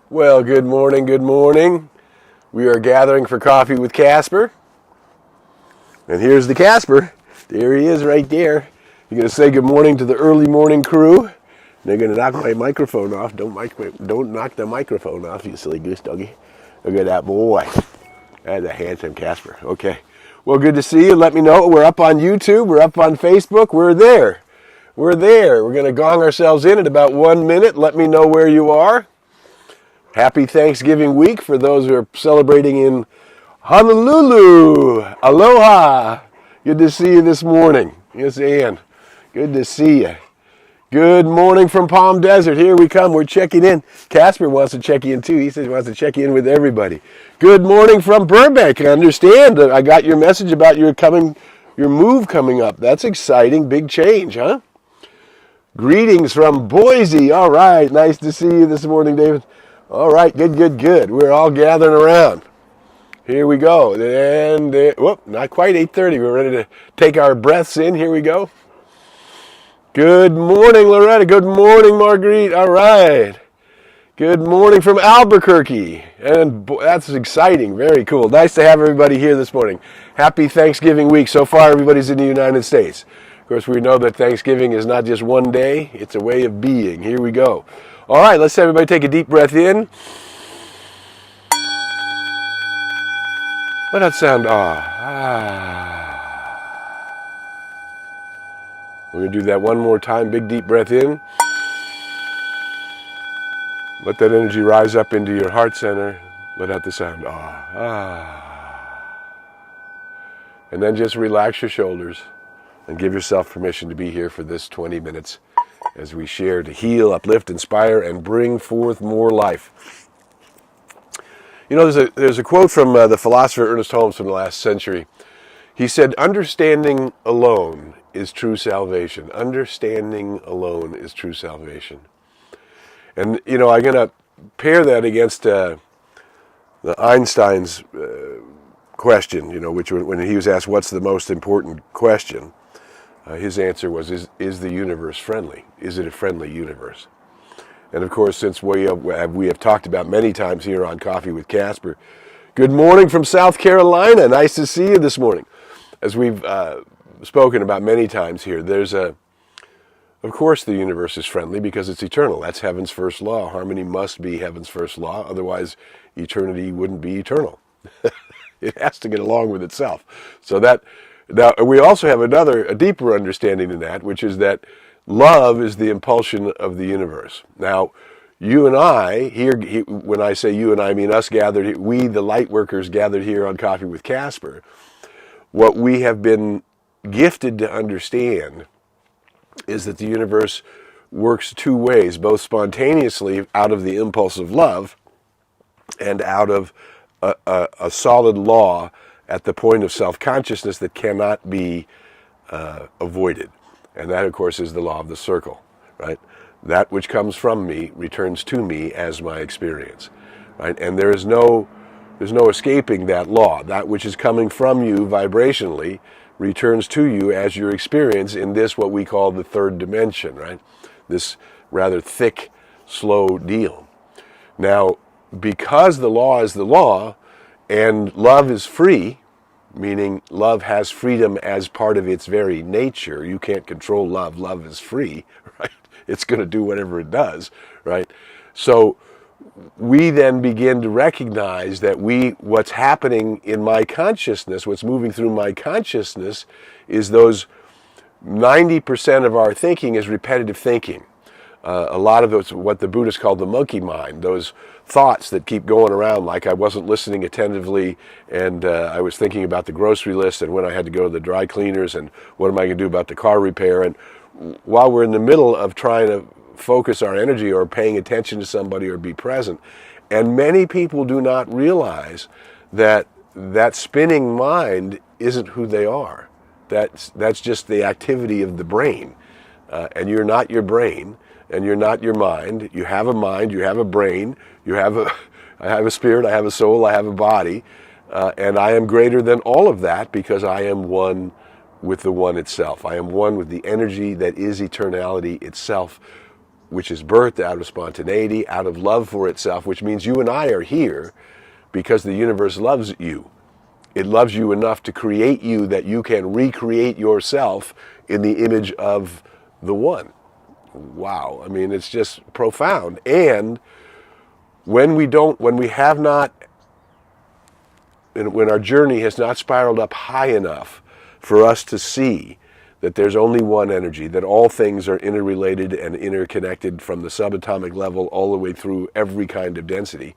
Well, good morning, good morning. We are gathering for coffee with Casper. And here's the Casper. There he is right there. You're going to say good morning to the early morning crew. They're going to knock my microphone off. Don't knock the microphone off, you silly goose doggy. Look at that boy. That's a handsome Casper. Okay. Well, good to see you. Let me know. We're up on YouTube. We're up on Facebook. We're there. We're going to gong ourselves in at about 1 minute. Let me know where you are. Happy Thanksgiving week for those who are celebrating in Honolulu. Aloha. Good to see you this morning. Yes, Ann. Good to see you. Good morning from Palm Desert. Here we come. We're checking in. Casper wants to check in too. He says he wants to check in with everybody. Good morning from Burbank. I understand that I got your message about your move coming up. That's exciting. Big change, huh? Greetings from Boise. All right. Nice to see you this morning, David. All right, good. We're all gathering around. Here we go. And, not quite 8:30. We're ready to take our breaths in. Here we go. Good morning, Loretta. Good morning, Marguerite. All right. Good morning from Albuquerque. And that's exciting. Very cool. Nice to have everybody here this morning. Happy Thanksgiving week. So far, everybody's in the United States. Of course, we know that Thanksgiving is not just one day. It's a way of being. Here we go. All right, let's everybody take a deep breath in. Let that sound We're going to do that one more time. Big deep breath in. Let that energy rise up into your heart center. Let out the sound And then just relax your shoulders and give yourself permission to be here for this 20 minutes as we share to heal, uplift, inspire, and bring forth more life. You know, there's a quote from the philosopher Ernest Holmes from the last century. He said, "Understanding alone is true salvation. Understanding alone is true salvation." And, you know, I'm going to pair that against the Einstein's question, you know, which when he was asked what's the most important question, his answer was, is the universe friendly? Is it a friendly universe? And of course, since we have talked about many times here on Coffee with Casper, good morning from South Carolina. Nice to see you this morning. As we've spoken about many times here, of course the universe is friendly because it's eternal. That's heaven's first law. Harmony must be heaven's first law. Otherwise, eternity wouldn't be eternal. It has to get along with itself. Now, we also have a deeper understanding than that, which is that love is the impulsion of the universe. Now, you and I, when I say you and I mean us gathered, we, the light workers gathered here on Coffee with Casper, what we have been gifted to understand is that the universe works two ways, both spontaneously out of the impulse of love and out of a solid law at the point of self-consciousness that cannot be avoided. And that, of course, is the law of the circle, right? That which comes from me returns to me as my experience, right? And there's no escaping that law. That which is coming from you vibrationally returns to you as your experience in this, what we call the third dimension, right? This rather thick, slow deal. Now, because the law is the law, and love is free, meaning love has freedom as part of its very nature. You can't control love. Love is free, right? It's going to do whatever it does, right? So we then begin to recognize that what's happening in my consciousness, what's moving through my consciousness, is those 90% of our thinking is repetitive thinking. A lot of those, what the Buddhists call the monkey mind, those thoughts that keep going around, like I wasn't listening attentively and I was thinking about the grocery list and when I had to go to the dry cleaners and what am I going to do about the car repair. And while we're in the middle of trying to focus our energy or paying attention to somebody or be present, and many people do not realize that spinning mind isn't who they are. That's just the activity of the brain. And you're not your brain. And you're not your mind. You have a mind, you have a brain, I have a spirit, I have a soul, I have a body, and I am greater than all of that because I am one with the one itself. I am one with the energy that is eternality itself, which is birthed out of spontaneity, out of love for itself, which means you and I are here because the universe loves you. It loves you enough to create you that you can recreate yourself in the image of the One. Wow. I mean, it's just profound. And when we have not, when our journey has not spiraled up high enough for us to see that there's only one energy, that all things are interrelated and interconnected from the subatomic level all the way through every kind of density,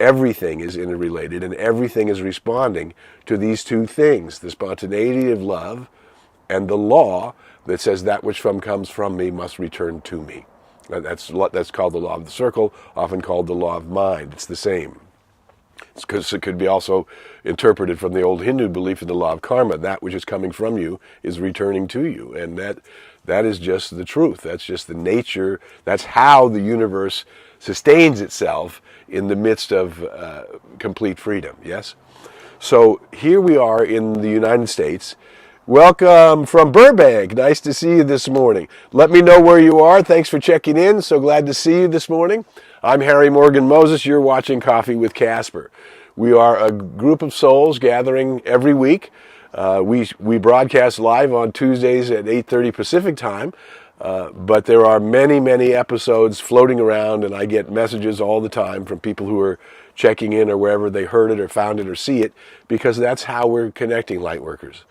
everything is interrelated and everything is responding to these two things, the spontaneity of love and the law that says that which comes from me must return to me. That's called the law of the circle, often called the law of mind. It's the same. Because it could be also interpreted from the old Hindu belief in the law of karma. That which is coming from you is returning to you. And that is just the truth. That's just the nature. That's how the universe sustains itself in the midst of complete freedom. Yes? So here we are in the United States. Welcome from Burbank. Nice to see you this morning. Let me know where you are. Thanks for checking in. So glad to see you this morning. I'm Harry Morgan Moses. You're watching Coffee with Casper. We are a group of souls gathering every week. We broadcast live on Tuesdays at 8:30 Pacific time, but there are many, many episodes floating around, and I get messages all the time from people who are checking in or wherever they heard it or found it or see it, because that's how we're connecting lightworkers.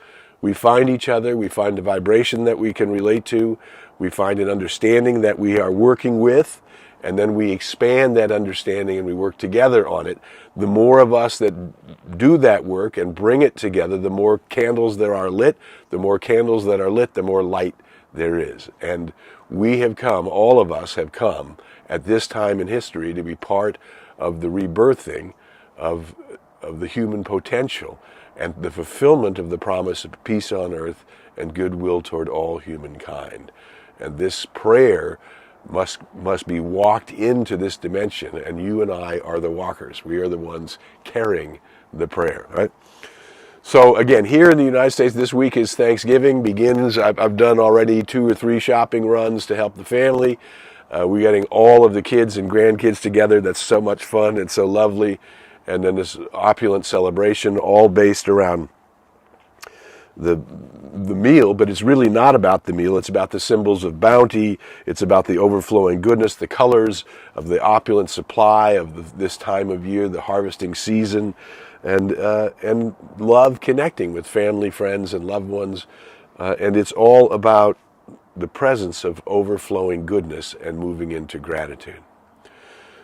We find each other, we find a vibration that we can relate to, we find an understanding that we are working with, and then we expand that understanding and we work together on it. The more of us that do that work and bring it together, the more candles there are lit. The more candles that are lit, the more light there is. And we have come, all of us have come at this time in history to be part of the rebirthing of the human potential and the fulfillment of the promise of peace on earth and goodwill toward all humankind. And this prayer must be walked into this dimension, and you and I are the walkers. We are the ones carrying the prayer, right? So again, here in the United States, this week is Thanksgiving begins. I've done already 2 or 3 shopping runs to help the family. We're getting all of the kids and grandkids together. That's so much fun and so lovely. And then this opulent celebration, all based around the meal, but it's really not about the meal. It's about the symbols of bounty. It's about the overflowing goodness, the colors of the opulent supply of this time of year, the harvesting season, and love connecting with family, friends, and loved ones. And it's all about the presence of overflowing goodness and moving into gratitude.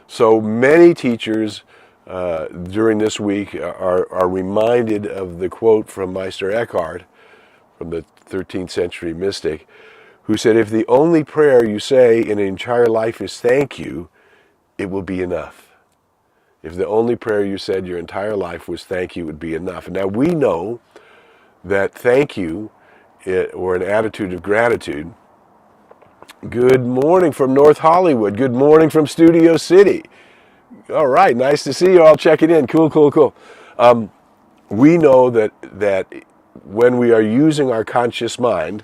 So many teachers during this week are reminded of the quote from Meister Eckhart, from the 13th century mystic, who said, if the only prayer you say in an entire life is thank you, it will be enough. If the only prayer you said your entire life was thank you, it would be enough. And now we know that thank you, or an attitude of gratitude. Good morning from North Hollywood. Good morning from Studio City. All right, nice to see you all checking in. Cool. We know that when we are using our conscious mind,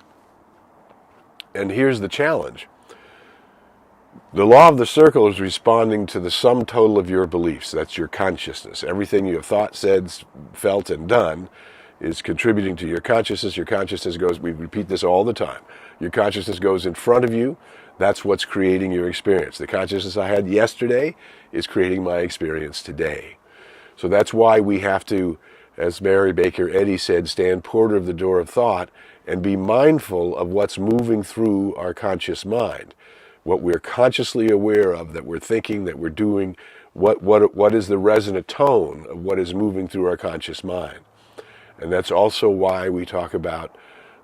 and here's the challenge, the law of the circle is responding to the sum total of your beliefs. That's your consciousness. Everything you have thought, said, felt, and done is contributing to your consciousness. Your consciousness goes, we repeat this all the time, your consciousness goes in front of you. That's what's creating your experience. The consciousness I had yesterday is creating my experience today. So that's why we have to, as Mary Baker Eddy said, stand porter of the door of thought and be mindful of what's moving through our conscious mind, what we're consciously aware of, that we're thinking, that we're doing, what is the resonant tone of what is moving through our conscious mind. And that's also why we talk about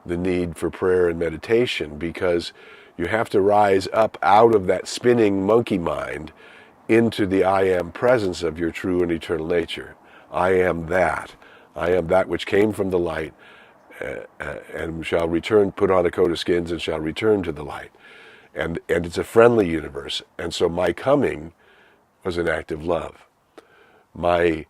the need for prayer and meditation, because you have to rise up out of that spinning monkey mind into the I am presence of your true and eternal nature. I am that. I am that which came from the light and shall return, put on a coat of skins and shall return to the light. And it's a friendly universe. And so my coming was an act of love. My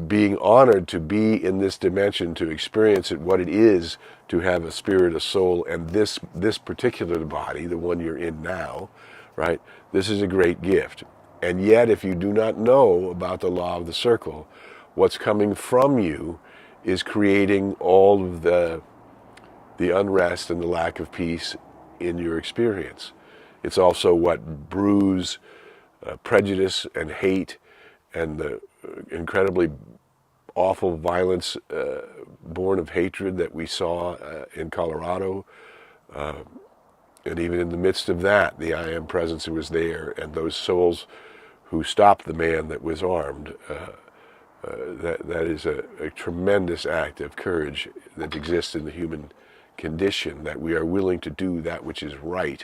being honored to be in this dimension, to experience it, what it is to have a spirit, a soul, and this particular body, the one you're in now, right? This is a great gift. And yet, if you do not know about the law of the circle, what's coming from you is creating all of the unrest and the lack of peace in your experience. It's also what brews prejudice and hate and the incredibly awful violence born of hatred that we saw in Colorado. And even in the midst of that, the I Am presence was there, and those souls who stopped the man that was armed. That is a tremendous act of courage that exists in the human condition, that we are willing to do that which is right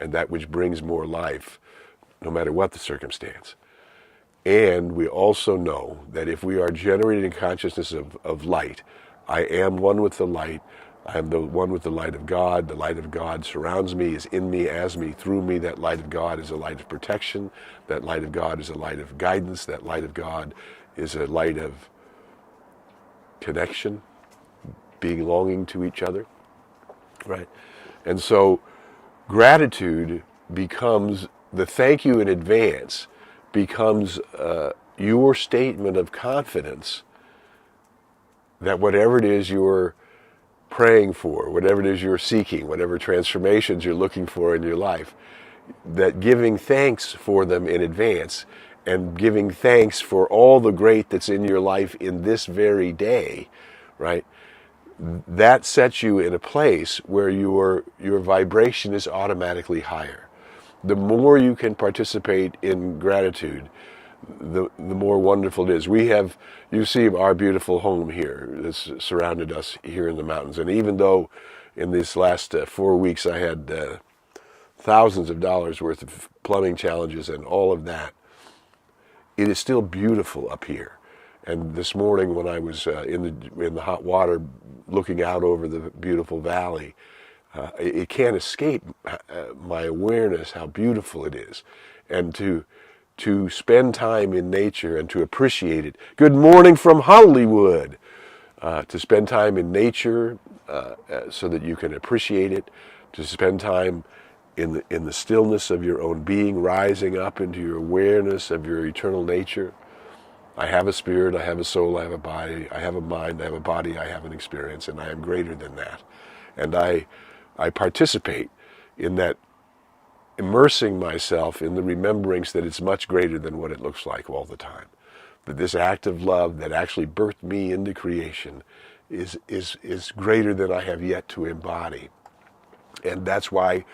and that which brings more life, no matter what the circumstance. And we also know that if we are generating consciousness of light, I am one with the light, I am the one with the light of God surrounds me, is in me, as me, through me. That light of God is a light of protection, that light of God is a light of guidance, that light of God is a light of connection, belonging to each other, right? And so gratitude becomes, the thank you in advance becomes your statement of confidence that whatever it is you're praying for, whatever it is you're seeking, whatever transformations you're looking for in your life, that giving thanks for them in advance and giving thanks for all the great that's in your life in this very day, right? That sets you in a place where your vibration is automatically higher. The more you can participate in gratitude, the more wonderful it is. You see our beautiful home here that's surrounded us here in the mountains. And even though in these last 4 weeks I had thousands of dollars worth of plumbing challenges and all of that, it is still beautiful up here. And this morning when I was in the hot water looking out over the beautiful valley, it can't escape my awareness how beautiful it is. And to spend time in nature and to appreciate it. Good morning from Hollywood. To spend time in nature so that you can appreciate it. To spend time in the stillness of your own being, rising up into your awareness of your eternal nature. I have a spirit, I have a soul, I have a body, I have a mind, I have a body, I have an experience, and I am greater than that. And I participate in that, immersing myself in the remembrance that it's much greater than what it looks like all the time. That this act of love that actually birthed me into creation is greater than I have yet to embody. And that's why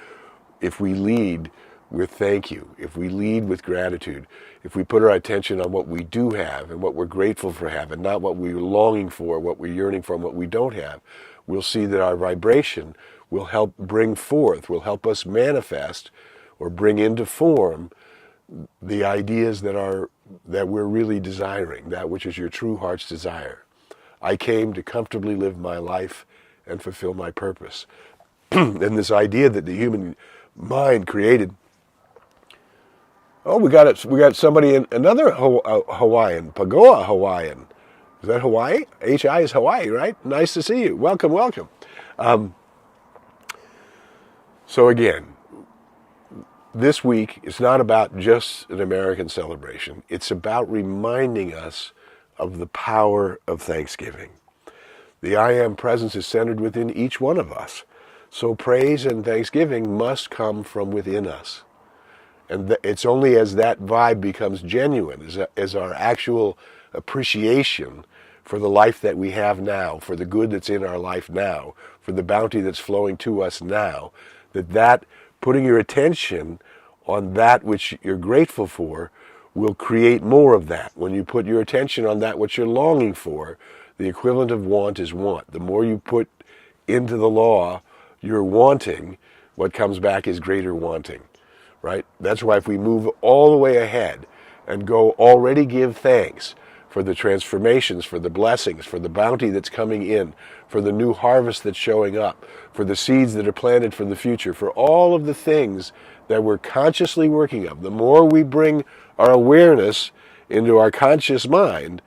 if we lead with thank you, if we lead with gratitude, if we put our attention on what we do have and what we're grateful for having, not what we're longing for, what we're yearning for, and what we don't have, we'll see that our vibration will help bring forth, will help us manifest or bring into form the ideas that we're really desiring, that which is your true heart's desire. I came to comfortably live my life and fulfill my purpose. And this idea that the human mind created. Oh, we got somebody in another Hawaiian, Pagoa Hawaiian. Is that Hawaii? HI is Hawaii, right? Nice to see you. Welcome, welcome. So again, this week is not about just an American celebration. It's about reminding us of the power of Thanksgiving. The I Am presence is centered within each one of us. So praise and thanksgiving must come from within us. And it's only as that vibe becomes genuine, as our actual appreciation for the life that we have now, for the good that's in our life now, for the bounty that's flowing to us now, that putting your attention on that which you're grateful for will create more of that. When you put your attention on that which you're longing for, the equivalent of want is want. The more you put into the law you're wanting, what comes back is greater wanting, right? That's why if we move all the way ahead and go already give thanks for the transformations, for the blessings, for the bounty that's coming in, for the new harvest that's showing up, for the seeds that are planted for the future, for all of the things that we're consciously working of. The more we bring our awareness into our conscious mind,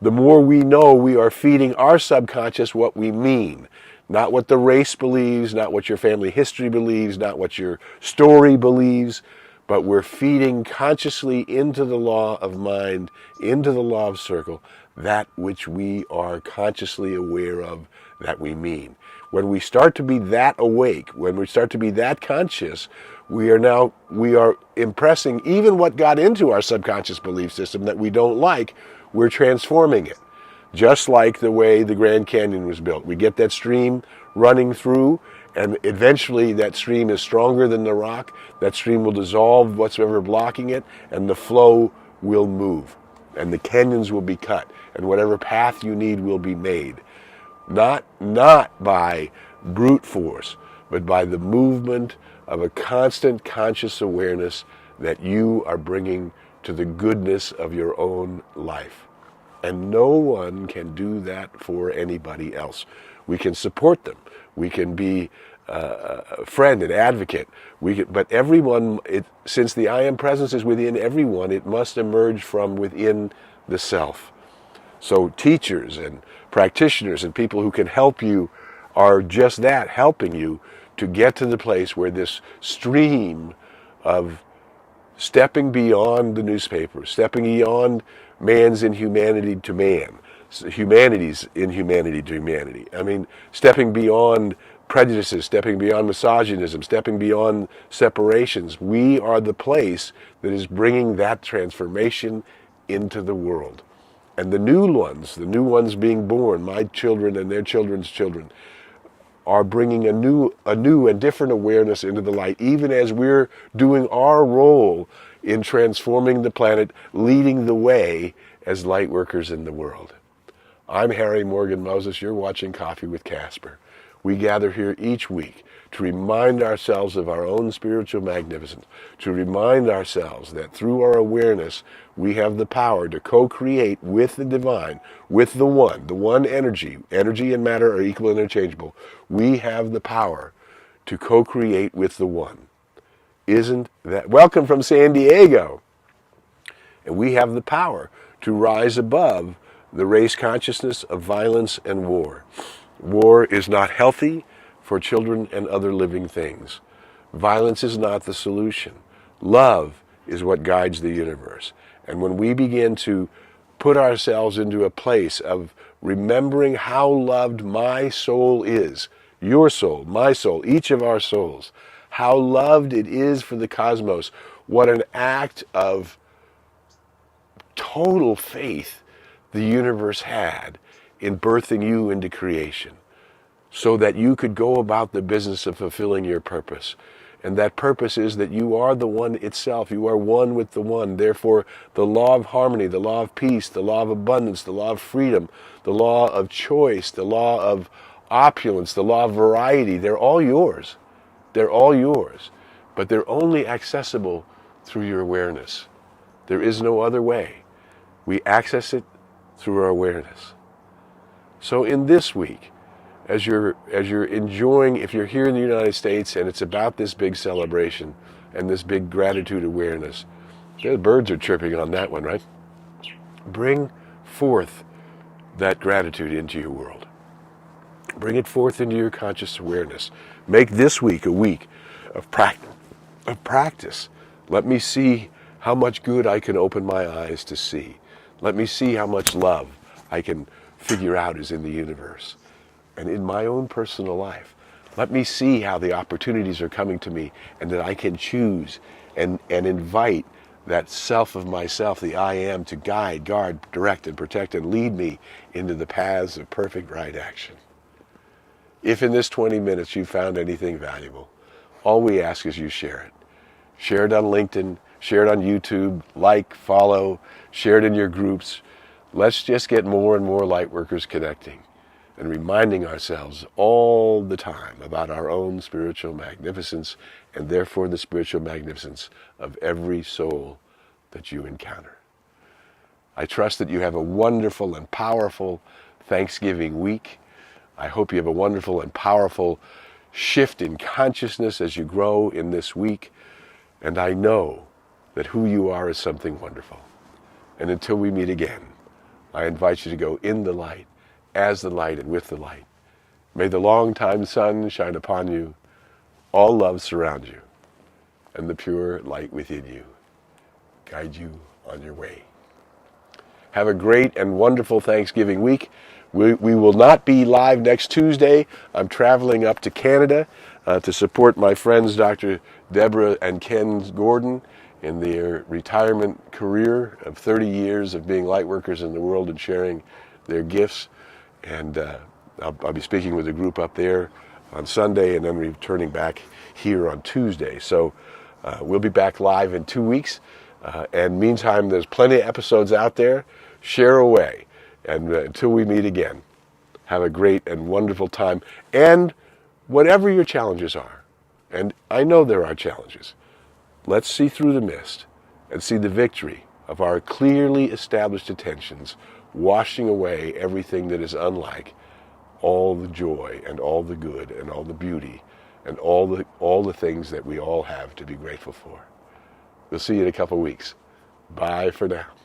the more we know we are feeding our subconscious what we mean. Not what the race believes, not what your family history believes, not what your story believes, but we're feeding consciously into the law of mind, into the law of circle, that which we are consciously aware of that we mean. When we start to be that awake, when we start to be that conscious, we are impressing even what got into our subconscious belief system that we don't like, we're transforming it. Just like the way the Grand Canyon was built. We get that stream running through, and eventually that stream is stronger than the rock. That stream will dissolve whatsoever blocking it, and the flow will move. And the canyons will be cut, and whatever path you need will be made. Not by brute force, but by the movement of a constant conscious awareness that you are bringing to the goodness of your own life. And no one can do that for anybody else. We can support them. We can be a friend, an advocate. But everyone, since the I Am presence is within everyone, it must emerge from within the self. So teachers and practitioners and people who can help you are just that, helping you to get to the place where this stream of stepping beyond the newspaper, stepping beyond man's inhumanity to man, humanity's inhumanity to humanity. I mean, stepping beyond prejudices, stepping beyond misogynism, stepping beyond separations. We are the place that is bringing that transformation into the world. And the new ones being born, my children and their children's children, are bringing a new and different awareness into the light, even as we're doing our role in transforming the planet, leading the way as light workers in the world. I'm Harry Morgan Moses. You're watching Coffee with Casper. We gather here each week to remind ourselves of our own spiritual magnificence, to remind ourselves that through our awareness, we have the power to co-create with the divine, with the one energy. Energy and matter are equal and interchangeable. We have the power to co-create with the one. Isn't that? Welcome from San Diego. And we have the power to rise above the race consciousness of violence and war. War is not healthy for children and other living things. Violence is not the solution. Love is what guides the universe. And when we begin to put ourselves into a place of remembering how loved my soul is, your soul, my soul, each of our souls, how loved it is for the cosmos, what an act of total faith the universe had in birthing you into creation, so that you could go about the business of fulfilling your purpose. And that purpose is that you are the one itself. You are one with the one. Therefore, the law of harmony, the law of peace, the law of abundance, the law of freedom, the law of choice, the law of opulence, the law of variety, they're all yours. They're all yours. But they're only accessible through your awareness. There is no other way. We access it through our awareness. So in this week, as you're enjoying, if you're here in the United States and it's about this big celebration and this big gratitude awareness, the birds are chirping on that one, right? Bring forth that gratitude into your world. Bring it forth into your conscious awareness. Make this week a week of practice. Let me see how much good I can open my eyes to see. Let me see how much love I can figure out is in the universe and in my own personal life. Let me see how the opportunities are coming to me and that I can choose and invite that self of myself, the I am, to guide, guard, direct, and protect and lead me into the paths of perfect right action. If in this 20 minutes you found anything valuable, all we ask is you share it. Share it on LinkedIn, share it on YouTube, like, follow, share it in your groups. Let's just get more and more light workers connecting and reminding ourselves all the time about our own spiritual magnificence and therefore the spiritual magnificence of every soul that you encounter. I trust that you have a wonderful and powerful Thanksgiving week. I hope you have a wonderful and powerful shift in consciousness as you grow in this week. And I know that who you are is something wonderful. And until we meet again, I invite you to go in the light, as the light, and with the light. May the long-time sun shine upon you, all love surround you, and the pure light within you guide you on your way. Have a great and wonderful Thanksgiving week. We will not be live next Tuesday. I'm traveling up to Canada to support my friends Dr. Deborah and Ken Gordon in their retirement career of 30 years of being light workers in the world and sharing their gifts. And I'll be speaking with a group up there on Sunday and then returning back here on Tuesday. So we'll be back live in 2 weeks. And meantime, there's plenty of episodes out there. Share away. And until we meet again, have a great and wonderful time. And whatever your challenges are, and I know there are challenges, let's see through the mist and see the victory of our clearly established intentions, washing away everything that is unlike, all the joy and all the good and all the beauty and all the things that we all have to be grateful for. We'll see you in a couple weeks. Bye for now.